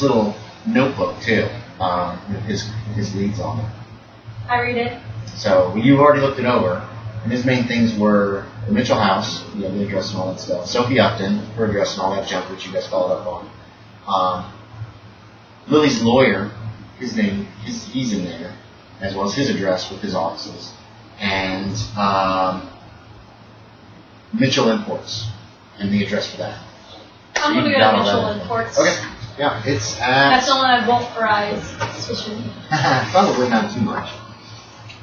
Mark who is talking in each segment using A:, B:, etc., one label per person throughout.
A: little notebook too, with his leads on it.
B: I read it.
A: So you've already looked it over, and his main things were the Mitchell house, the address and all that stuff. Sophie Upton, her address and all that junk, which you guys followed up on. Lily's lawyer, his name, he's in there, as well as his address with his offices, and Mitchell Imports, and the address for that.
B: I'm going to go to Mitchell Imports.
A: Okay. Yeah, it's at...
B: That's the one I won't arise suspicion.
A: Probably not too much.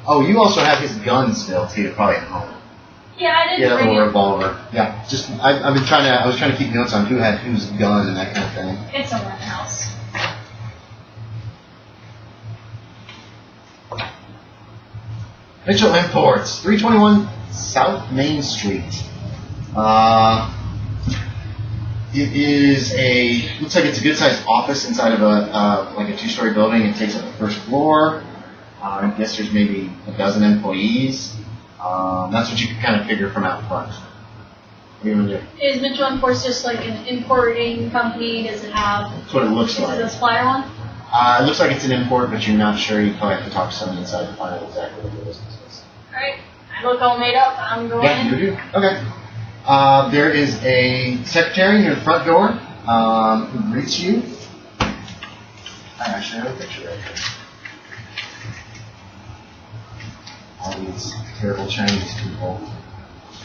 A: Oh, you also have his gun still, too, probably at home.
B: Yeah, I didn't
A: bring it. Yeah, a little revolver. Yeah, just, I was trying to keep notes on who had whose gun and that kind of thing.
B: It's somewhere in the house.
A: Mitchell Imports, 321 South Main Street. It is looks like it's a good-sized office inside of like a two-story building. It takes up the first floor. I guess there's maybe a dozen employees. That's what you can kind of figure from out front.
B: Is Mitchell Imports just like an importing company? Does it have...
A: That's what it looks like.
B: Is it a supplier one?
A: It looks like it's an import, but you're not sure. You probably have to talk to someone inside to find out exactly what the business is.
B: Alright. I look all made up. I'm going in.
A: Yeah, you do. Okay. There is a secretary near the front door who greets you. I actually have a picture right here. All these terrible Chinese people.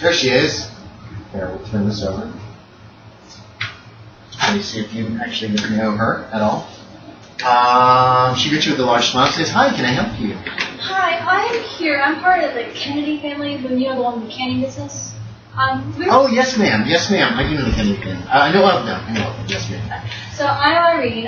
A: There she is. There, we'll turn this over. Let me see if you actually get to know her at all. She greets you with a large smile and says, "Hi, can I help you?"
B: Hi, I'm here. I'm part of the Kennedy family, when you know the one with the canning business.
A: Oh, yes, ma'am. Yes, ma'am. I do know the Kennedy family. I know of them. Yes, ma'am.
B: So I'm Irene.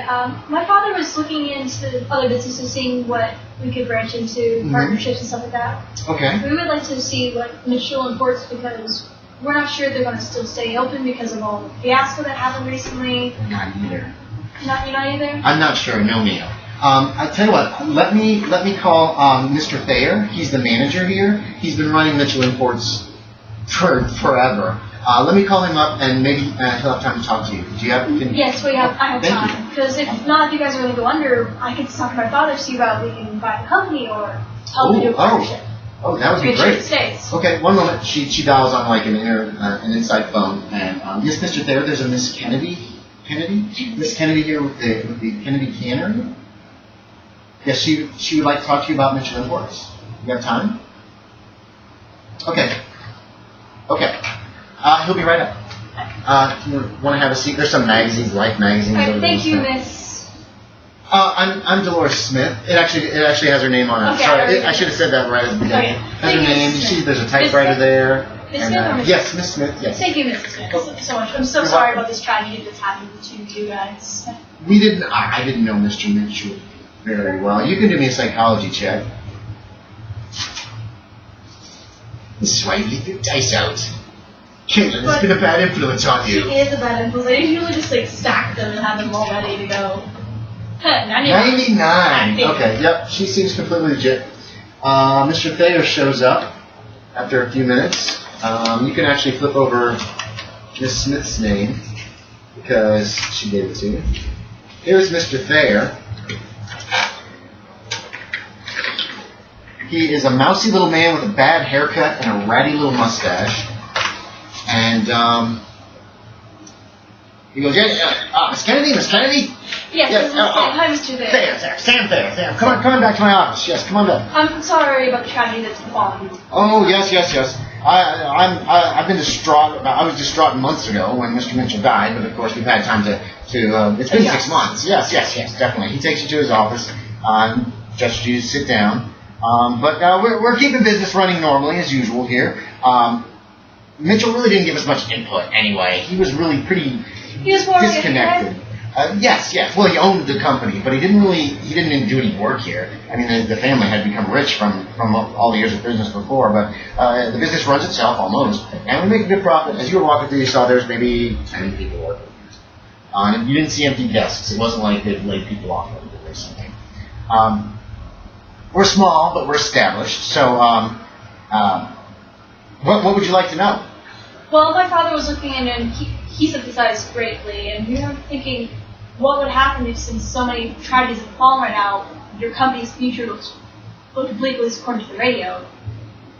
B: My father was looking into other businesses, seeing what we could branch into, partnerships and stuff like that.
A: Okay.
B: We would like to see what Mitchell Imports, because we're not sure they're going to still stay open because of all the fiasco that happened recently.
A: Not either.
B: You're not either?
A: I'm not sure. No, ma'am. I tell you what. Let me call Mr. Thayer. He's the manager here. He's been running Mitchell Imports for forever. Let me call him up and maybe he'll have time to talk to you. Do you have?
B: Yes, I have time. Because if not, if you guys are going to go under, I could talk to my father, see about we can buy the company or help do a partnership.
A: Oh, that would be great.
B: Stays.
A: Okay, one moment. She dials on like an inside phone, and yes, Mr. Thayer, there's a Miss Kennedy. Miss Kennedy here with the Kennedy Cannery. Yes, she would like to talk to you about Mitchell Imports. You have time? Okay. He'll be right up. You want to have a seat? There's some magazines, Life magazines.
B: Right, thank you, Miss.
A: I'm Dolores Smith. It actually has her name on it.
B: Okay,
A: sorry, I should have said that right at the beginning.
B: Okay.
A: Has her name. You see, there's a typewriter there.
B: Miss Smith or Miss
A: yes, Miss Smith. Yes.
B: Thank you, Mrs. Smith. Thank you so much. I'm so sorry about this tragedy that's happened to you guys.
A: I didn't know Mr. Mitchell very well. You can do me a psychology check. This is why you leave your dice out. Caitlin, it's been a bad influence on you.
B: She is a bad influence. I usually just stack them and have them all ready to go.
A: 99. Okay, yep. She seems completely legit. Mr. Thayer shows up after a few minutes. You can actually flip over Miss Smith's name because she gave it to you. Here's Mr. Thayer. He is a mousy little man with a bad haircut and a ratty little mustache. And he goes, Miss Kennedy?
B: Yes, hi, Mr. Thayer.
A: Sam Thayer. Come on back to my office. Yes, come on back.
B: I'm sorry about the tragedy that's befallen you.
A: Oh, yes. I've been distraught. I was distraught months ago when Mr. Mitchell died, but of course we've had time to it's been 6 months. Yes, definitely. He takes you to his office, just you sit down. But we're keeping business running normally as usual here. Mitchell really didn't give us much input anyway. He was really pretty disconnected. Yes. Well, he owned the company, but he didn't do any work here. I mean, the family had become rich from all the years of business before, but the business runs itself almost, and we make a good profit. As you were walking through, you saw there's maybe 10 people working. And you didn't see empty desks. It wasn't like they'd laid people off or something. We're small, but we're established. So, what would you like to know?
B: Well, my father was looking in, and he synthesized greatly, and we were thinking what would happen if, since so many tragedies have fallen right now, your company's future looks completely according to the radio?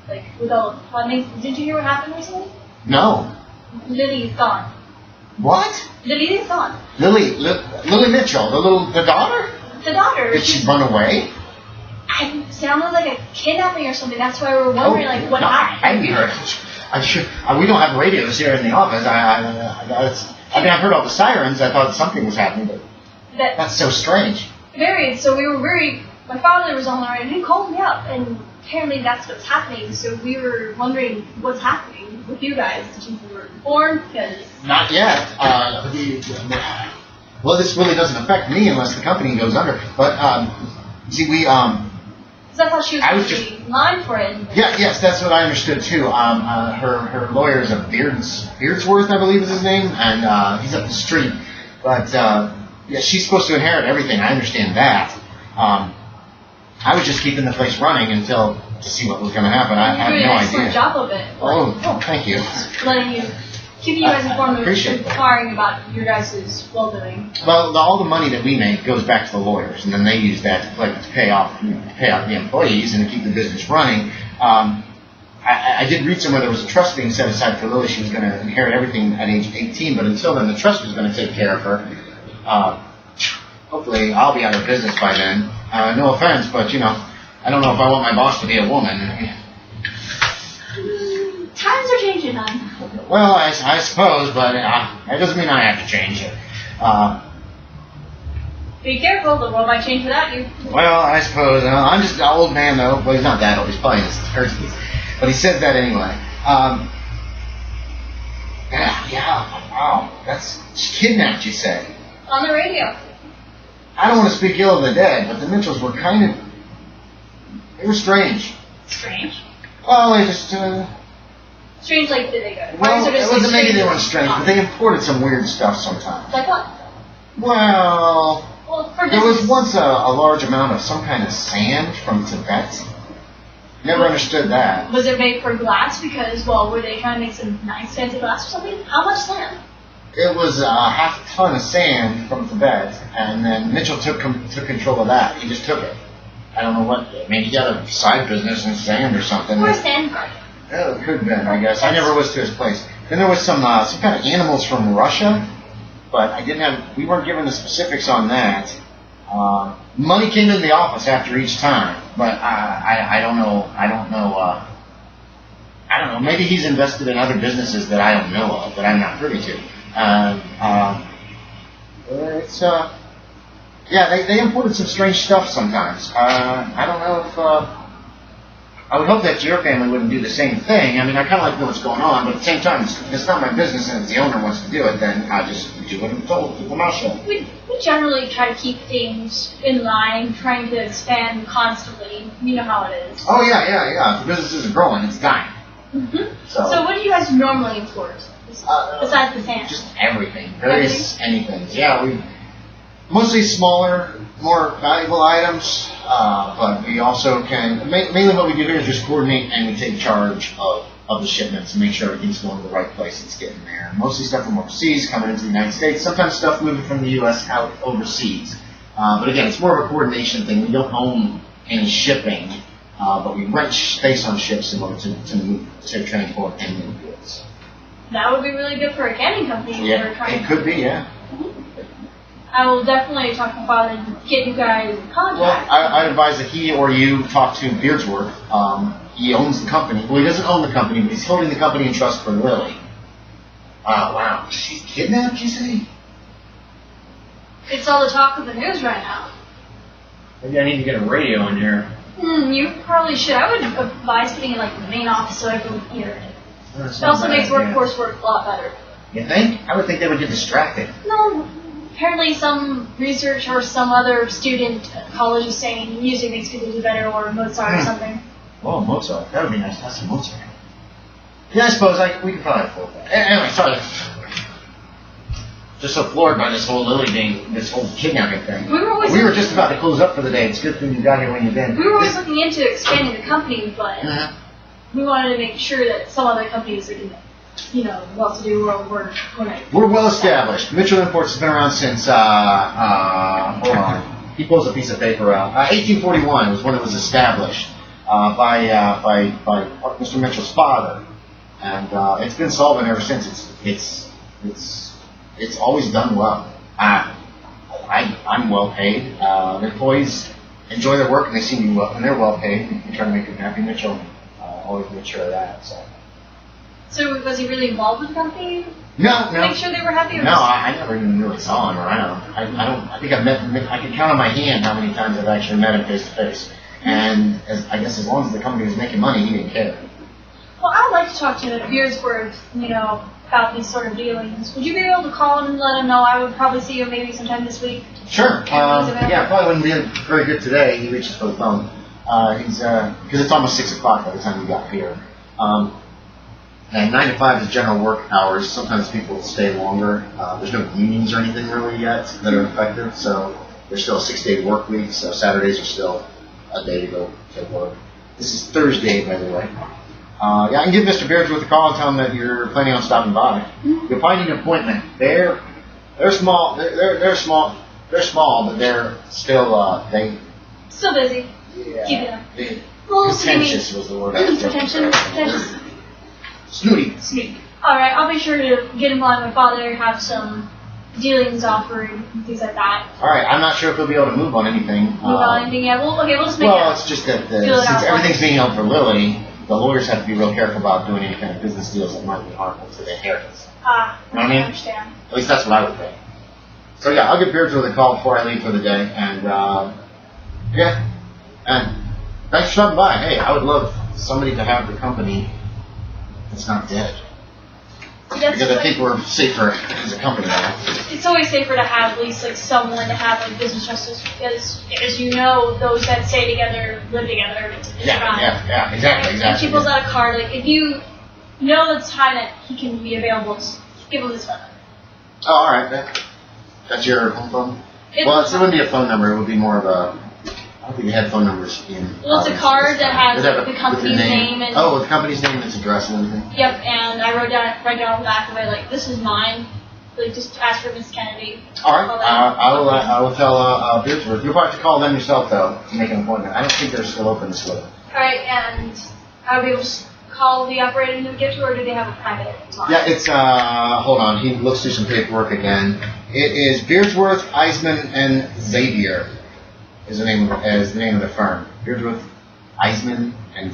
B: Like, with all the funding. Did you hear what happened recently?
A: No.
B: Lily's gone.
A: What?
B: Lily is gone.
A: Lily Mitchell, the daughter?
B: The daughter.
A: Did she run away?
B: It sounded like a kidnapping or something. That's why we were wondering, what happened.
A: I hadn't heard. I'm sure we don't have radios here in the office. I've heard all the sirens. I thought something was happening, but that's so strange.
B: Very. So we were my father was on the line and he called me up, and apparently that's what's happening. So we were wondering what's happening with you guys. Did you were born? Because
A: not yet. Well, this really doesn't affect me unless the company goes under. But see, we
B: because I thought she was in line for it.
A: Yes, that's what I understood too. Her lawyer is Beardsworth, I believe is his name, and he's up the street. But yeah, she's supposed to inherit everything. I understand that. I was just keeping the place running to see what was going to happen. I had no idea.
B: You're doing an excellent job of it.
A: Oh, thank you.
B: Keeping you guys informed of inquiring about your guys' well-doing.
A: Well, all the money that we make goes back to the lawyers, and then they use that to pay off the employees and to keep the business running. I did read somewhere there was a trust being set aside for Lily. She was going to inherit everything at age 18, but until then, the trust was going to take care of her. Hopefully, I'll be out of business by then. No offense, but I don't know if I want my boss to be a woman.
B: Times are changing, hon.
A: Well, I suppose, but that doesn't mean I have to change it.
B: Be careful, the world might change without you.
A: Well, I suppose. I'm just an old man, though. Well, he's not that old. He's probably in his 30s. But he said that anyway. Wow. She kidnapped, you say?
B: On the radio.
A: I don't want to speak ill of the dead, but the Mitchells were they were strange.
B: Strange?
A: Well, they just,
B: Strange, like, did they go?
A: Well, it wasn't maybe they weren't strange, but they imported some weird stuff sometimes.
B: Like what?
A: Well, there was once a large amount of some kind of sand from Tibet. Never understood that.
B: Was it made for glass? Because, were they trying to make some nice fancy glass or something? How much sand?
A: It was half a ton of sand from Tibet, and then Mitchell took control of that. He just took it. I don't know what. Maybe he got a side business in sand or something.
B: Or a sand garden.
A: Yeah, it could have been, I guess. I never was to his place. Then there was some kind of animals from Russia, but we weren't given the specifics on that. Money came into the office after each time, but I don't know. I don't know. Maybe he's invested in other businesses that I don't know of, that I'm not privy to. They imported some strange stuff sometimes. I don't know if, I would hope that your family wouldn't do the same thing. I mean, I kind of like to know what's going on, but at the same time, it's not my business, and if the owner wants to do it, then I just do what I'm told, keep my mouth shut.
B: We generally try to keep things in line, trying to expand constantly. You know how it is.
A: Oh, yeah. The business isn't growing, it's dying.
B: Mm-hmm. So what do you guys normally import? Besides the sand?
A: Just everything. Anything. Yeah, we mostly smaller, more valuable items, but we also can, mainly what we do here is just coordinate and we take charge of the shipments and make sure everything's going to the right place it's getting there. Mostly stuff from overseas coming into the United States, sometimes stuff moving from the U.S. out overseas. But again, it's more of a coordination thing. We don't own any shipping, but we rent space on ships in order to transport and move goods.
B: That would be really good for a canning company.
A: Yeah, it could be, yeah.
B: I will definitely talk to my father and get you guys in contact.
A: Well, I'd advise that he or you talk to Beardsworth. He owns the company. Well, he doesn't own the company, but he's holding the company in trust for Lily. Wow. She's kidnapped, you say?
B: It's all the talk of the news right now.
A: Maybe I need to get a radio in here.
B: You probably should. I would advise putting it like the main office so everyone can hear it. It also makes workforce work a lot better.
A: You think? I would think they would get distracted.
B: No. Apparently some research or some other student at college is saying music makes people do better, or Mozart or something.
A: Oh, Mozart. That would be nice. That's some Mozart. Yeah, I suppose we could probably afford that. Anyway, sorry. Just so floored by this whole this whole kidnapping thing. We were just about to close up for the day. It's good thing you got here when you did.
B: We were always looking into expanding the company, but we wanted to make sure that some other companies are doing it. well-to-do or we're
A: We're well established. Mitchell Imports has been around since, hold on. He pulls a piece of paper out. 1841 was when it was established by Mr. Mitchell's father, and it's been solvent ever since. It's always done well. I'm well paid. The employees enjoy their work and they seem to be well, and they're well paid. We try to make them happy. Mitchell always makes sure of that.
B: So was he really involved with the company?
A: No.
B: Make sure they were happy.
A: No, I never even really saw him around. I think I can count on my hand how many times I've actually met him face to face. And I guess as long as the company was making money, he didn't care.
B: Well, I'd like to talk to Beardsworth, about these sort of dealings. Would you be able to call him and let him know I would probably see you maybe sometime this week?
A: Sure. Probably wouldn't be very good today. He reaches for the phone. Because it's almost 6 o'clock by the time he got here. And 9 to 5 is general work hours. Sometimes people stay longer. There's no unions or anything really yet that are effective, so there's still a 6-day work week, so Saturdays are still a day to go to work. This is Thursday, by the way. I can give Mr. Beardsworth a call and tell him that you're planning on stopping by. Mm-hmm. You'll find an appointment. They're small. They're small, but they're still
B: still busy.
A: Yeah.
B: Keep it up.
A: Pretentious was the word I was looking for.
B: Pretentious.
A: Snooty.
B: All right, I'll be sure to get in line with my father, have some dealings offered and things like that.
A: All right, I'm not sure if he'll be able to move on anything.
B: Yeah. We'll just make
A: Well, it's just that since everything's being held for Lily, the lawyers have to be real careful about doing any kind of business deals that might be harmful to the inheritance. You know what I mean?
B: Understand.
A: At least that's what I would think. So yeah, I'll give Beardsworth a call before I leave for the day, and and thanks for stopping by. Hey, I would love somebody to have the company that's not dead. Because I think we're safer as a company now.
B: It's always safer to have at least someone to have business justice because, as you know, those that stay together live together.
A: Yeah, exactly.
B: If she pulls out a card, if you know the time that he can be available, just give him his phone number.
A: Oh, all right. That's your home phone? It wouldn't be a phone number. It would be more of a. I don't think we had phone numbers in.
B: Well, it's a card that has the company's name and.
A: Oh, the company's name and its address and everything.
B: Yep, and I wrote down on the back of it this is mine. Just ask for Miss Kennedy.
A: All right, I will tell Beardsworth. You'll have to call them yourself though to make an appointment. I don't think they're still open this week.
B: All right, and I'll be able to call the operator to get to, or do they have a private line?
A: Yeah, it's hold on. He looks through some paperwork again. It is Beardsworth, Eisman, and Xavier. Is the name of the firm. Beardsworth, Eisman, and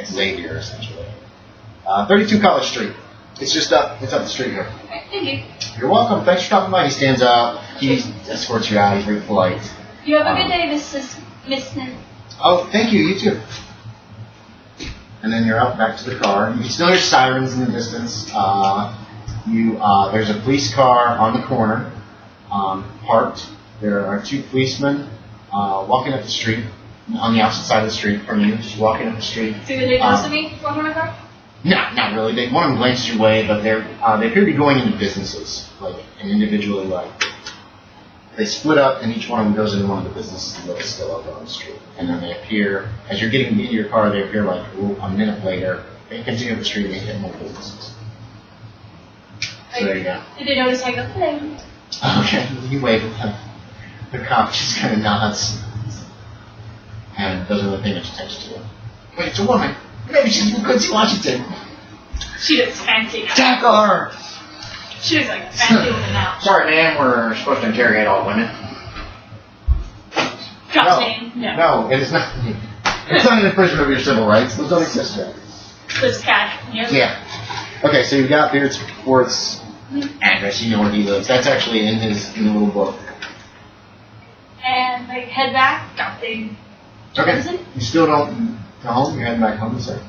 A: Xavier, essentially. 32 College Street. It's just up the street here.
B: Okay, thank you.
A: You're welcome. Thanks for stopping by. He stands up. He escorts you out. He's very polite.
B: You have a good day, Miss.
A: Oh, thank you. You too. And then you're out back to the car. You can still hear sirens in the distance. There's a police car on the corner, parked. There are 2 policemen walking up the street, on the opposite side of the street from you, just walking up the street.
B: So are they close to me, walking my car?
A: No, not really. One of them glances your way, but they appear to be going into businesses, and individually, they split up, and each one of them goes into one of the businesses that is still up on the street. And then they appear, as you're getting into your car, they appear a minute later. They continue up the street, and they hit more businesses. So there you go.
B: Did they notice I go, hello?
A: Okay, you wave at them. The cop just kind of nods and doesn't really pay much attention to him. Wait, it's a woman. Maybe she's from Quincy, Washington.
B: She looks fancy now.
A: Tackle her!
B: She looks like a fancy woman now.
A: Sorry, ma'am, we're supposed to interrogate all women.
B: Drop name?
A: No, it is not. It's not an infringement of your civil rights. Those don't exist yet.
B: This cat.
A: Yeah. Okay, so you've got Beardsworth's address. You know where he lives. That's actually in the little book.
B: And head back.
A: Okay. You still don't go home? You're heading back home, sir?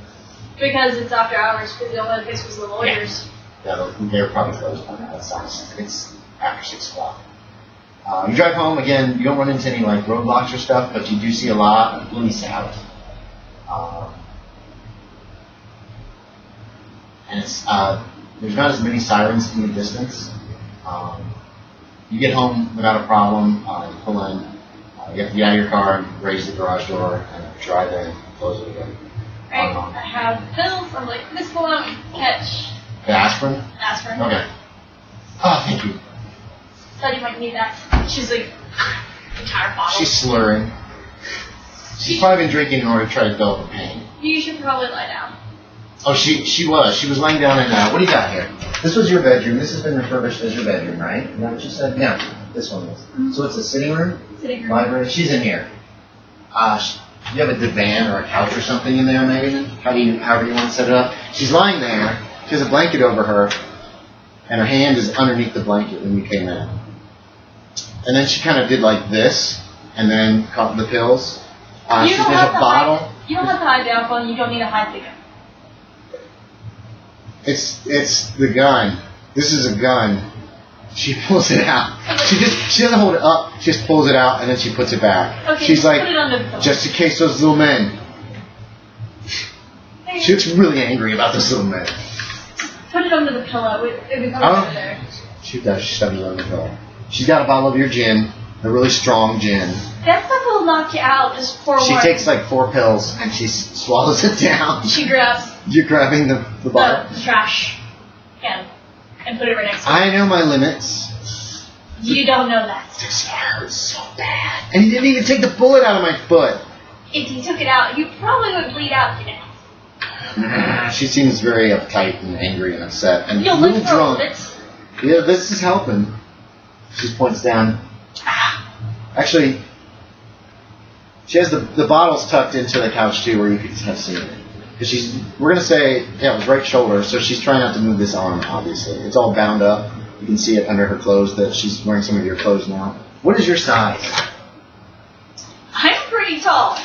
B: Because it's after hours, because the only place was the lawyers.
A: Yeah, they're probably closed by now. It's after 6 o'clock. You drive home, again, you don't run into any roadblocks or stuff, but you do see a lot of police out. And there's not as many sirens in the distance. You get home without a problem, you pull in, you have to get out of your car and raise the garage door and drive in, close it again.
B: Right, I have pills, I'm this one catch.
A: The aspirin?
B: Aspirin.
A: Okay. Oh, thank you.
B: Thought you might need that. She's like, entire bottle.
A: She's slurring. She's probably been drinking in order to try to dull the pain.
B: You should probably lie down.
A: Oh, she was. She was laying down in, what do you got here? This was your bedroom. This has been refurbished as your bedroom, right? Is that what you said? No, this one was. Mm-hmm. So it's a sitting room?
B: Sitting room.
A: Library? She's in here. You have a divan or a couch or something in there, maybe? However you want to set it up. She's lying there. She has a blanket over her, and her hand is underneath the blanket when you came in. And then she kind of did like this, and then caught the pills. There's a bottle.
B: You don't have to hide the alcohol, and you don't need to hide the gun.
A: It's the gun. This is a gun. She pulls it out. She doesn't hold it up. She just pulls it out and then she puts it back.
B: Okay,
A: she's like,
B: put it under the pillow.
A: Just in case those little men. She looks really angry about those little men.
B: Put it under the pillow. It becomes over there.
A: She does. She shoves it under the pillow. She's got a bottle of your gin, a really strong gin.
B: That stuff will knock you out. Just pour
A: She takes like 4 pills and she swallows it down.
B: She grabs.
A: You're grabbing the bottle?
B: The trash can and put it right next to
A: I know my limits.
B: You don't know that.
A: This hurts so bad. And he didn't even take the bullet out of my foot.
B: If you took it out, you probably would bleed out, you know.
A: She seems very uptight and angry and upset and a
B: You'll
A: little
B: look
A: drunk.
B: for
A: Yeah, this is helping. She points down. Actually, she has the bottles tucked into the couch too, where you could have seen it. Because we're gonna say, yeah, it was right shoulder, so she's trying not to move this arm. Obviously, it's all bound up. You can see it under her clothes that she's wearing some of your clothes now. What is your size?
B: I'm pretty tall.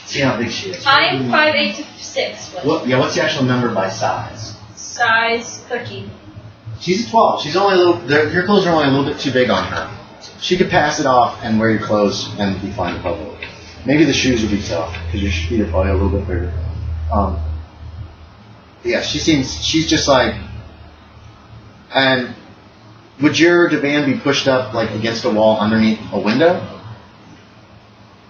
A: See how big she is.
B: I'm 5'8" to 6.
A: What's the actual number by size?
B: Size 13.
A: She's a 12. She's only a little. Your clothes are only a little bit too big on her. She could pass it off and wear your clothes and be fine in public. Maybe the shoes would be tough because your feet are probably a little bit bigger. Yeah, she's just like. And would your divan be pushed up like against a wall underneath a window?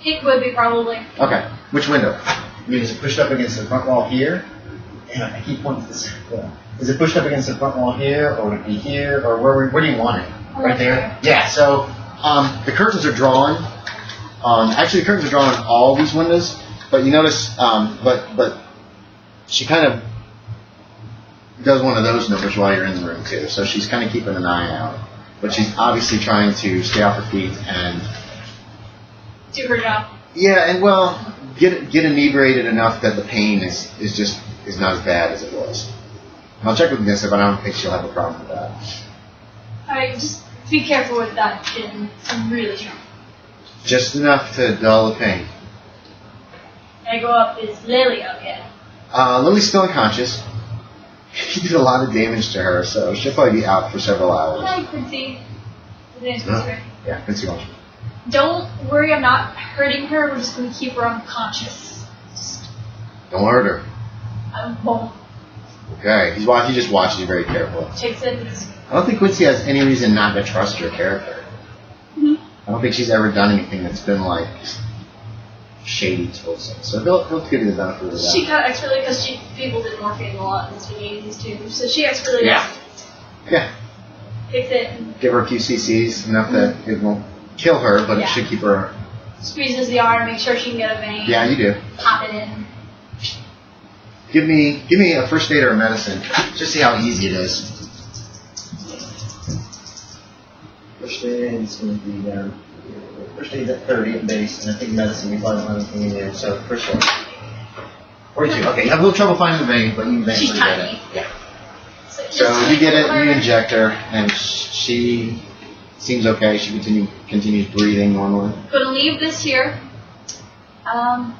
B: It would be probably.
A: Okay. Which window? I mean, is it pushed up against the front wall here? Damn it, I keep pointing to this. Is it pushed up against the front wall here, or would it be here, or where do you want it? Right there? Yeah, so the curtains are drawn. Actually, the curtains are drawn on all these windows, but you notice, but she kind of does one of those numbers while you're in the room, too. So she's kind of keeping an eye out. But she's obviously trying to stay off her feet and
B: do her job.
A: Yeah, and well, get inebriated enough that the pain is not as bad as it was. I'll check with Nissa, but I don't think she'll have a problem with that.
B: Alright, just be careful with that gin. I'm really strong.
A: Just enough to dull the pain.
B: I go up, is Lily up yet?
A: Lily's still unconscious. You did a lot of damage to her, so she'll probably be out for several hours.
B: Hi, Quincy. His name's Quincy.
A: Yeah, Quincy Walsh.
B: Don't worry, I'm not hurting her. We're just going to keep her unconscious.
A: Don't hurt her.
B: I won't.
A: Okay, he just watches you very carefully.
B: Takes it.
A: I don't think Quincy has any reason not to trust your character.
B: Mm-hmm.
A: I don't think she's ever done anything that's been like shady towards him. So he'll give you the benefit of the doubt.
B: She got expertly because people did morphine a lot in the 80s too. So she expertly
A: Yeah. Yeah.
B: Takes it. And
A: give her a few cc's, enough that it won't kill her, but it should keep her.
B: Squeezes the arm, make sure she can get a vein.
A: Yeah, you do.
B: Pop it in.
A: Give me a first aid or a medicine. Just see how easy it is. First aid is going to be down. First aid's at 30 at base, and I think medicine we probably don't have anything in there. So first aid. 42. Okay, you have a little trouble finding the vein, but you eventually get it. Yeah. So you get it, you inject her, and she seems okay. She continues breathing normally.
B: Gonna leave this here. How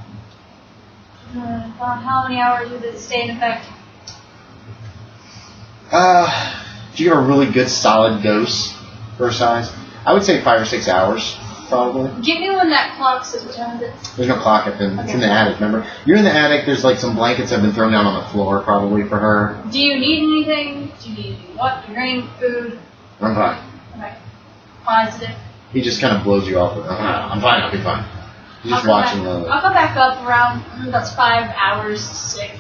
B: many hours would it stay in effect?
A: If you give her a really good solid dose for her size, I would say 5 or 6 hours, probably.
B: Give me when that clock says what time is it.
A: There's no clock it's in the attic, remember? You're in the attic, there's like some blankets that have been thrown down on the floor probably for her.
B: Do you need anything? Do you need what? Drink, food?
A: I'm fine.
B: Okay. Positive.
A: He just kind of blows you off with, I'm fine, I'll be fine. He's just watching the...
B: I'll come back up around, that's 5 hours, 6,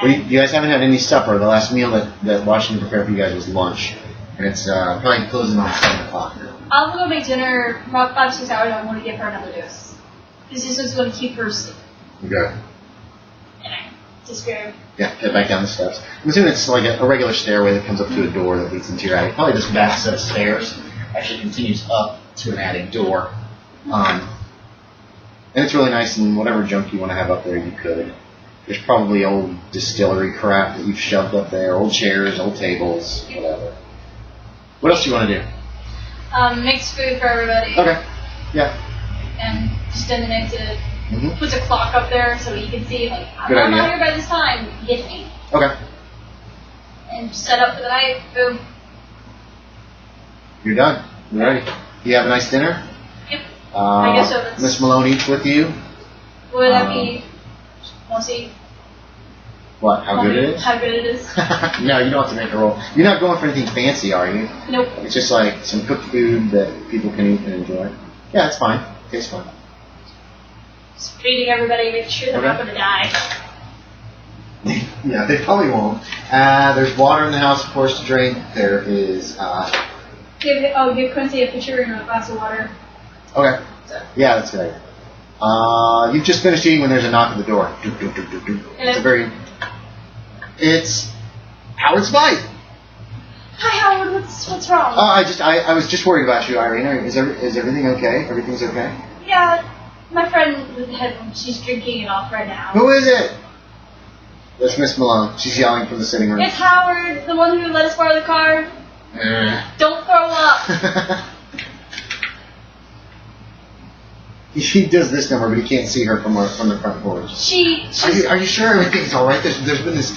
A: Well, you guys haven't had any supper. The last meal that Washington prepared for you guys was lunch. And it's probably closing on 7 o'clock.
B: I'll go make dinner about 5 to 6 hours. I want to give her another dose. This is just going to keep her asleep.
A: Okay.
B: And I disappear.
A: Yeah, get back down the steps. I'm assuming it's like a regular stairway that comes up to a door that leads into your attic. Probably this back set of stairs actually continues up to an attic door. And it's really nice, and whatever junk you want to have up there, you could. There's probably old distillery crap that you've shoved up there, old chairs, old tables, whatever. What else do you want to do?
B: Makes food for everybody.
A: Okay. Yeah.
B: And just eliminates it. Puts a clock up there so you can see, like, I'm not here by this time, get me.
A: Okay.
B: And set up for the night, boom.
A: You're done. You're ready. You have a nice dinner?
B: Yep. I guess so.
A: Miss Malone eats with you?
B: Would that be... We'll see.
A: What? How good it is?
B: How good it is.
A: No, you don't have to make a roll. You're not going for anything fancy, are you?
B: Nope.
A: It's just like some cooked food that people can eat and enjoy. Yeah, it's fine. Tastes fine.
B: Just feeding everybody, make sure they're not going to die.
A: Yeah, they probably won't. There's water in the house, of course, to drink. There is...
B: Give Quincy a pitcher and a glass of water.
A: Okay. Yeah, that's good. You've just finished eating when there's a knock at the door. Doop, doop, doop, doop, doop. It's Howard Smythe.
B: Hi, Howard. What's wrong?
A: I was just worried about you, Irene. Is everything okay? Everything's okay?
B: Yeah, my friend with the headphones, she's drinking it off right now.
A: Who is it? That's Miss Malone. She's yelling from the sitting room.
B: It's Howard, the one who let us borrow the car. Don't throw up.
A: He does this number, but he can't see her from the front porch. Are you sure everything's all right? There's been this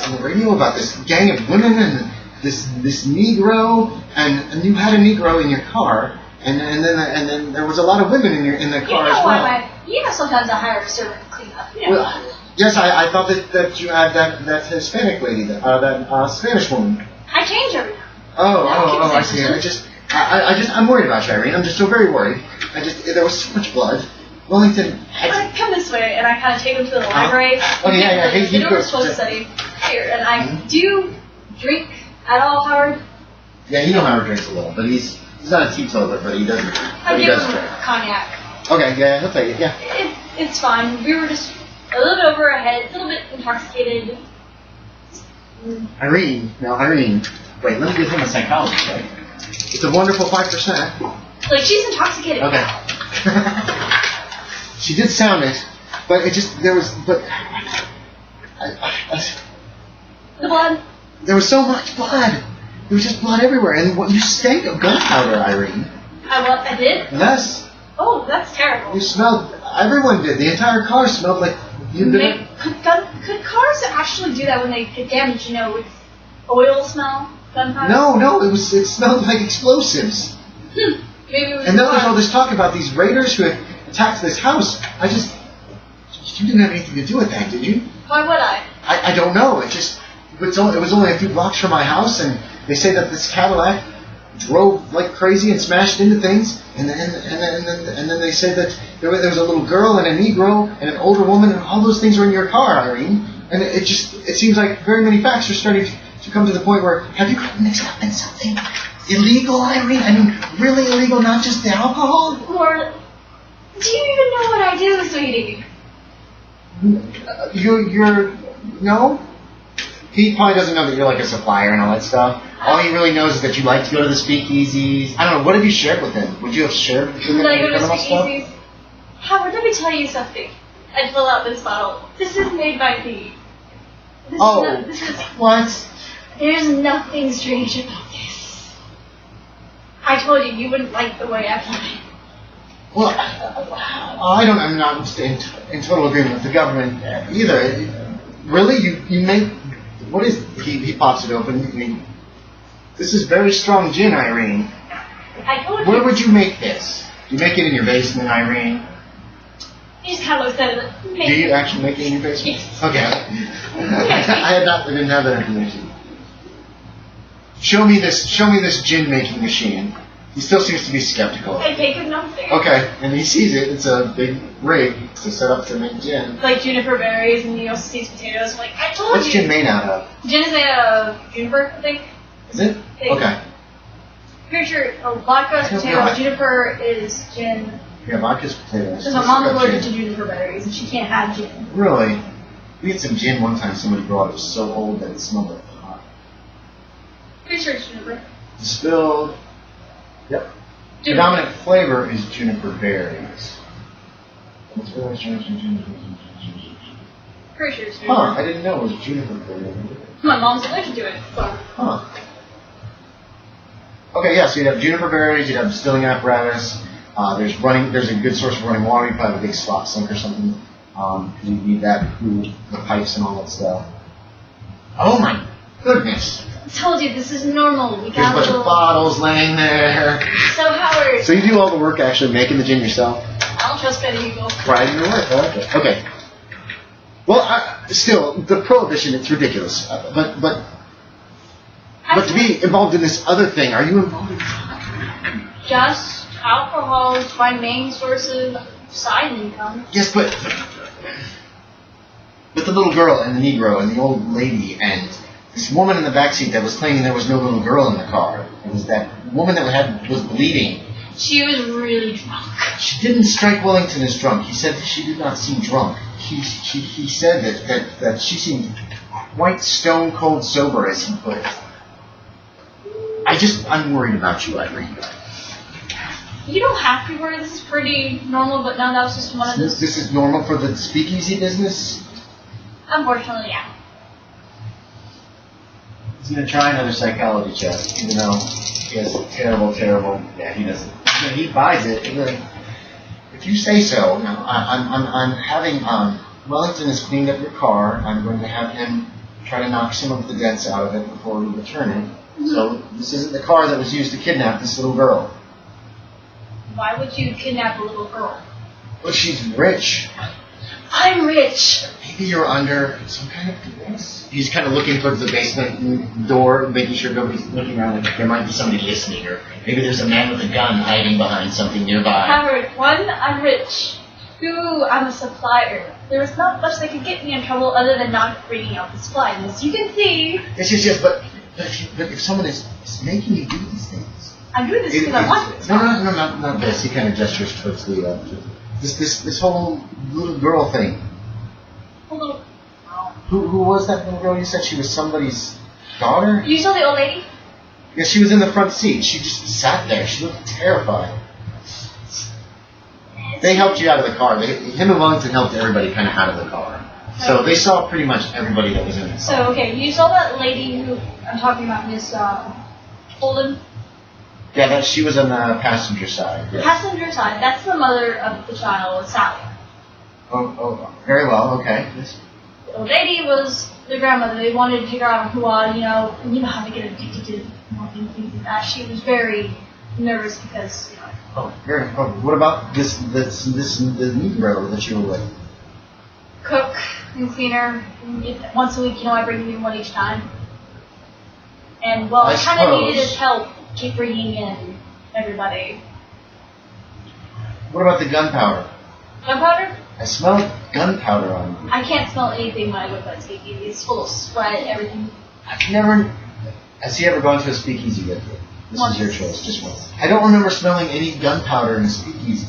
A: on the radio about this gang of women and this Negro, and you had a Negro in your car, and then there was a lot of women in the car as well.
B: Sometimes I hire a servant to clean up.
A: Well, yes, I thought that you had that Hispanic lady, that Spanish woman.
B: I change every time.
A: Oh, I see. I'm worried about you, Irene. I'm just so very worried. There was so much blood. Wellington.
B: Come this way, and I kind of take him to the library.
A: Okay, yeah.
B: He knows we're supposed to study here, and I do drink at all, Howard.
A: Yeah, you know Howard drinks a little, but he's not a teetotaler, but he doesn't.
B: I give him cognac.
A: Okay, yeah, he'll take it. Yeah.
B: It's fine. We were just a little bit over our heads, a little bit intoxicated.
A: Irene. Wait, let me give him a psychology check. It's a wonderful 5%.
B: Like, she's intoxicated.
A: Okay. She did sound it, but
B: The blood?
A: There was so much blood. There was just blood everywhere, and you stank of gunpowder, Irene.
B: I did?
A: Yes.
B: Oh, that's terrible.
A: You smelled, everyone did. The entire car smelled like you'd been...
B: Could cars actually do that when they get damaged, with oil smell? Gunpowder?
A: No, it smelled like explosives.
B: Maybe it was.
A: And then there's all this talk about these raiders who had attacked this house. You didn't have anything to do with that, did you?
B: Why would I?
A: I don't know. It was only a few blocks from my house, and they say that this Cadillac drove like crazy and smashed into things, and then they said that there was a little girl and a Negro and an older woman, and all those things were in your car, Irene. And it seems like very many facts are starting to come to the point where, have you gotten mixed up in something illegal, Irene? I mean, really illegal, not just the alcohol?
B: Or, do you even know what I do, sweetie?
A: No? He probably doesn't know that you're like a supplier and all that stuff. All he really knows is that you like to go to the speakeasies. I don't know, what have you shared with him? Would you have shared with him?
B: Did I go to speakeasies? Howard, let me tell you something. I pull out this bottle. This is made by me.
A: What?
B: There's nothing strange about this. I told you wouldn't like the way I play.
A: Well, I'm not in total agreement with the government either. Really? You make, what is, he pops it open. I mean, this is very strong gin, Irene.
B: I told you.
A: Where would you make this? Do you make it in your basement, Irene?
B: You just kind of looked at it.
A: Do you actually make it in your basement?
B: Yes.
A: Okay. I didn't have that information. Show me this gin making machine. He still seems to be skeptical.
B: I take him nothing.
A: Okay, and he sees it. It's a big rig to set up to make gin.
B: Like juniper berries, and he also sees potatoes. I'm like, I told you.
A: What's gin made out of?
B: Gin is made out of juniper, I think.
A: Is it? Okay.
B: Pretty sure vodka is potato, juniper is gin.
A: Yeah, vodka's potatoes.
B: Because my mom's allergic to juniper berries, and she can't have gin.
A: Really? We had some gin one time somebody brought. It was so old that it smelled like pot.
B: Pretty sure it's juniper.
A: Distilled. Yep. The dominant flavor is juniper berries.
B: Pretty sure it's juniper.
A: Huh, I didn't know it was juniper berries.
B: My mom's allergic to it, so.
A: Huh. Okay, yeah, so you'd have juniper berries, you'd have distilling apparatus. There's a good source of running water. You probably have a big spot sink or something. You need that to cool the pipes and all that stuff. Oh my goodness.
B: I told you, this is normal. We
A: There's
B: got
A: a bunch of bottles laying there.
B: So, Howard.
A: So you do all the work actually making the gin yourself?
B: I don't trust Betty Eagle.
A: Pride in your work. I like it. Okay. Well, still, the prohibition, it's ridiculous. But to be involved in this other thing, are you involved in
B: just alcohol is my main source of side income.
A: Yes, but the little girl and the Negro and the old lady and this woman in the backseat that was claiming there was no little girl in the car. It was that woman that was bleeding.
B: She was really drunk.
A: She didn't strike Wellington as drunk. He said that she did not seem drunk. He said that she seemed quite stone cold sober, as he put it. I'm worried about you, Irene.
B: You don't have to be worried. This is pretty normal, but no, that was just one of those.
A: This is normal for the speakeasy business?
B: Unfortunately, yeah.
A: He's going to try another psychology test, even though he has a terrible, yeah, he doesn't. He buys it. If you say so, now, I'm having, Wellington has cleaned up your car. I'm going to have him try to knock some of the dents out of it before we return it. Mm-hmm. So this isn't the car that was used to kidnap this little girl.
B: Why would you kidnap a little girl?
A: Well, she's rich.
B: I'm rich.
A: Maybe you're under some kind of duress. He's kind of looking towards the basement door, making sure nobody's looking around. Like there might be somebody listening, or maybe there's a man with a gun hiding behind something nearby.
B: Howard, one, I'm rich. Two, I'm a supplier. There's not much that could get me in trouble other than not bringing out the supply. And as you can see...
A: Yes, but if someone is making you do these things...
B: I'm doing this because I want to.
A: No, not this. He kind of gestures towards the... This whole little girl thing.
B: A little...
A: Who was that little girl? You said she was somebody's daughter?
B: You saw the old lady?
A: Yeah, she was in the front seat. She just sat there. She looked terrified. They helped you out of the car. Him and Wellington helped everybody kind of out of the car. So they saw pretty much everybody that was in the car.
B: So, okay, you saw that lady who I'm talking about, Miss Holden?
A: Yeah, she was on the passenger side. Yes.
B: Passenger side, that's the mother of the child, Sally.
A: Oh, very well, okay.
B: The old lady was the grandmother. They wanted to take her out on Hua, you know how to get addicted to morphine, things like that. She was very nervous because,
A: what about the Negro that you were with?
B: Cook and cleaner. Once a week, I bring him one each time. And, well, I kind of needed his help. Keep bringing in everybody.
A: What about the gunpowder?
B: Gunpowder?
A: I smell gunpowder on you.
B: I can't smell anything when I go to a speakeasy. It's full of sweat, everything.
A: Has he ever gone to a speakeasy yet? This is your choice, just once. I don't remember smelling any gunpowder in a speakeasy.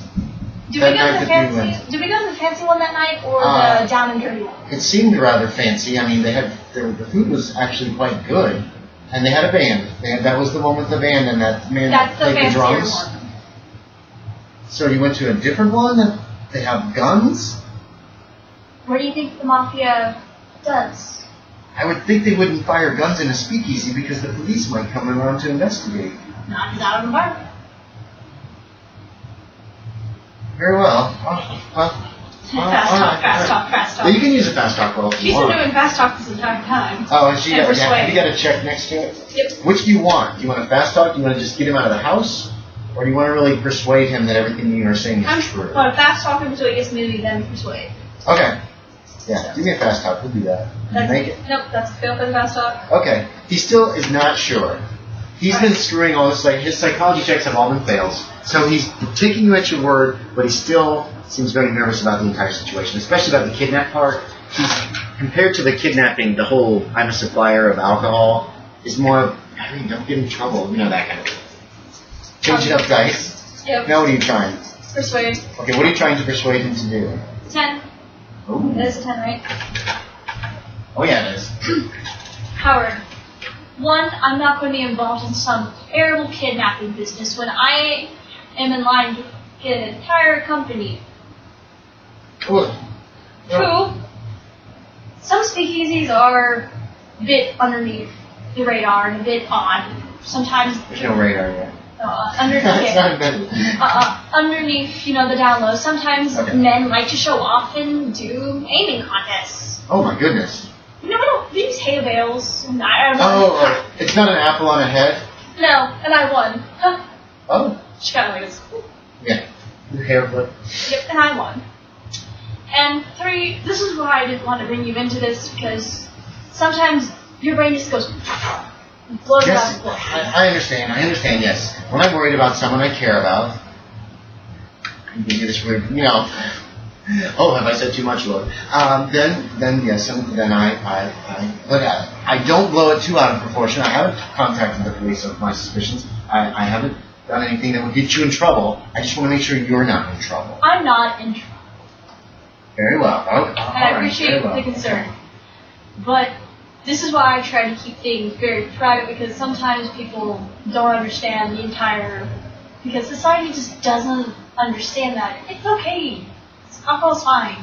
B: Did we go to the fancy one that night, or the down and dirty one?
A: It seemed rather fancy. I mean, the food was actually quite good. And they had a band. That was the one with the band, and that man played the drums. One. So you went to a different one that they have guns?
B: What do you think the mafia does?
A: I would think they wouldn't fire guns in a speakeasy because the police might come around to investigate.
B: Not because out of the bar.
A: Very well.
B: Fast talk.
A: Yeah, you can use a fast talk roll.
B: She's been doing fast talk this entire time.
A: Oh, and you got a check next to it?
B: Yep.
A: Which do you want? Do you want a fast talk? Do you want to just get him out of the house? Or do you want to really persuade him that everything you are saying is true?
B: I want to fast talk him so he gets me, then persuade.
A: Okay. Yeah, give me a fast talk. We'll do that. Make it.
B: Nope, that's a fail for the fast talk.
A: Okay. He still is not sure. He's been screwing all this. Like his psychology checks have all been fails. So he's taking you at your word, but he still seems very nervous about the entire situation, especially about the kidnap part. He's compared to the kidnapping, the whole I'm a supplier of alcohol is more of, I mean, don't get in trouble, you know, that kind of thing. Changing up dice.
B: Yep.
A: Now what are you trying?
B: Persuade.
A: Okay, what are you trying to persuade him to do?
B: 10.
A: Oh.
B: That is a 10, right?
A: Oh yeah, it is.
B: Howard. 1, I'm not going to be involved in some terrible kidnapping business when I am in line to get an entire company.
A: Cool.
B: 2, some speakeasies are a bit underneath the radar and a bit odd. Sometimes
A: there's no radar yet.
B: Underneath, you know, the down low. Sometimes men like to show off and do aiming contests.
A: Oh my goodness.
B: No, we use hay bales. And I don't know.
A: Oh, it's not an apple on a head?
B: No, and I won.
A: Oh.
B: She kind of like this.
A: Yeah. Your hair flip.
B: Yep, and I won. And 3, this is why I didn't want to bring you into this, because sometimes your brain just goes... blows
A: yes,
B: out of proportion.
A: I understand, yes. When I'm worried about someone I care about, I give you this weird, you know, oh, have I said too much, Lord? Then yes, then but I don't blow it too out of proportion. I haven't contacted the police of my suspicions. I haven't done anything that would get you in trouble. I just want to make sure you're not in trouble.
B: I'm not in trouble.
A: Very well.
B: And I appreciate the concern. But this is why I try to keep things very private, because sometimes people don't understand the entire... Because society just doesn't understand that. It's okay. Alcohol's fine.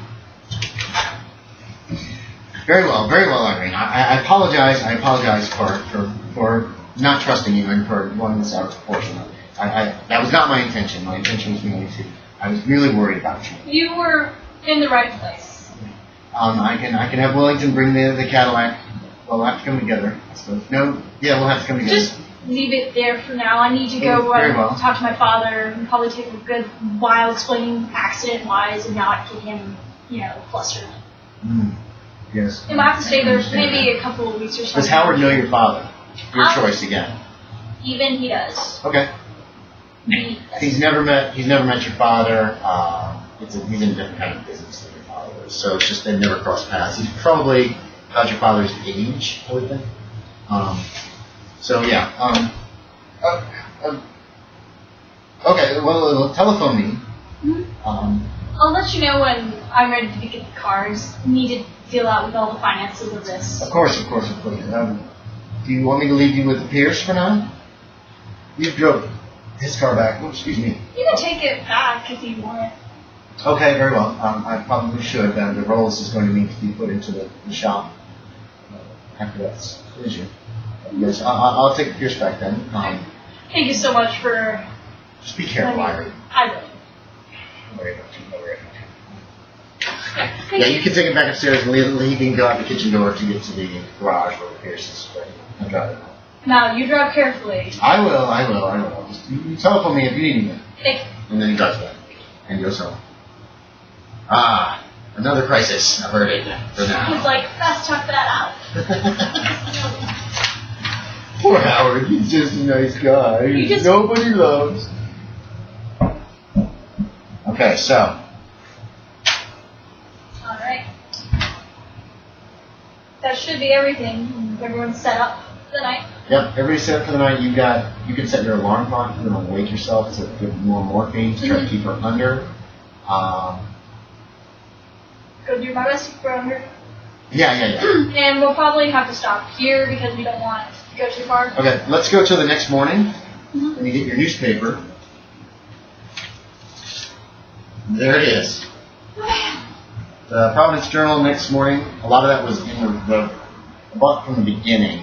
A: Very well, Irene. I apologize for not trusting you and for blowing this out of proportion. That was not my intention. My intention was merely to... I was really worried about you.
B: You were in the right place.
A: I can have Wellington bring the Cadillac. Well, we'll have to come together, I suppose. No, yeah, we'll have to come together.
B: Just leave it there for now. I need to go talk to my father and probably take a good while explaining accident-wise and not get him, you know, flustered.
A: Yes.
B: And I have to stay there maybe a couple of weeks or something.
A: Does Howard know your father? Your choice again.
B: Even he does.
A: Okay. He's never met your father. He's in a different kind of business than your father is. So it's just they've never crossed paths. He's probably about your father's age, I would think. So yeah. Okay. Well, telephone me.
B: I'll let you know when I'm ready to get the cars. Need to deal out with all the finances of this.
A: Of course. Do you want me to leave you with the Pierce for now? You drove his car back. Oh, excuse me.
B: You can take it back if you want.
A: Okay, very well. I probably should. The Rolls is going to need to be put into the shop after that's finished. Yes, I'll take the Pierce back then.
B: Thank you so much for...
A: Just be careful, Irene.
B: I will.
A: Don't worry about you. Yeah, you can take it back upstairs and leave and go out the kitchen door to get to the garage where the Pierce is. I'll drive it.
B: Now, you drive carefully.
A: I will. Just, you telephone me if you need me.
B: Thank you.
A: And then he drives back. And goes home. Another crisis averted for now.
B: He's like, let's talk that out.
A: Poor Howard, he's just a nice guy. Nobody loves. Okay, so.
B: Alright. That should be everything. Everyone's set up for the night.
A: Yep, everybody's set up for the night. You can set your alarm clock. You can wake yourself to give more morphine to try to keep her under.
B: Go do my best for under.
A: Yeah.
B: And we'll probably have to stop here because we don't want to go too far.
A: Okay, let's go till the next morning. And you get your newspaper. There it is. The Providence Journal next morning. A lot of that was in about from the beginning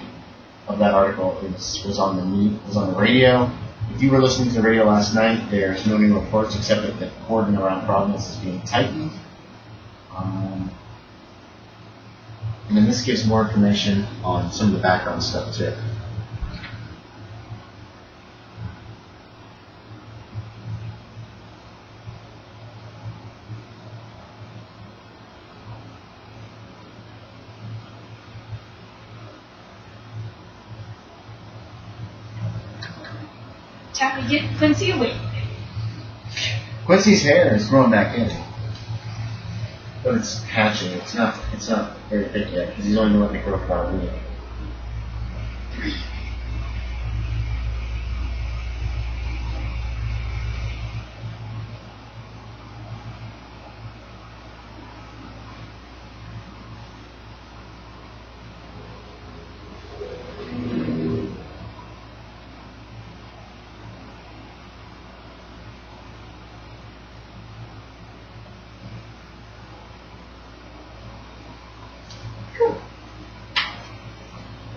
A: of that article was on the radio. If you were listening to the radio last night, there's no new reports except that the cordon around Providence is being tightened. And then this gives more information on some of the background stuff too.
B: time to get Quincy a wig.
A: Quincy's hair is growing back in. But it's patchy. It's not very thick yet, because he's only letting it grow for about a week.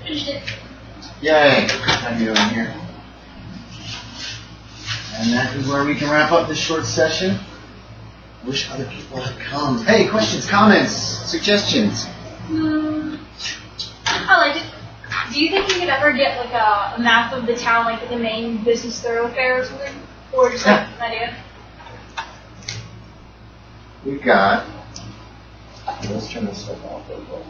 B: Finished it.
A: Yay! How you doing here? And that is where we can wrap up this short session. Wish other people had come. Hey, questions, comments, suggestions?
B: I like it. Do you think you could ever get like a map of the town, like the main business thoroughfare or something? Or just like an idea?
A: We got. Let's turn this stuff off a little bit.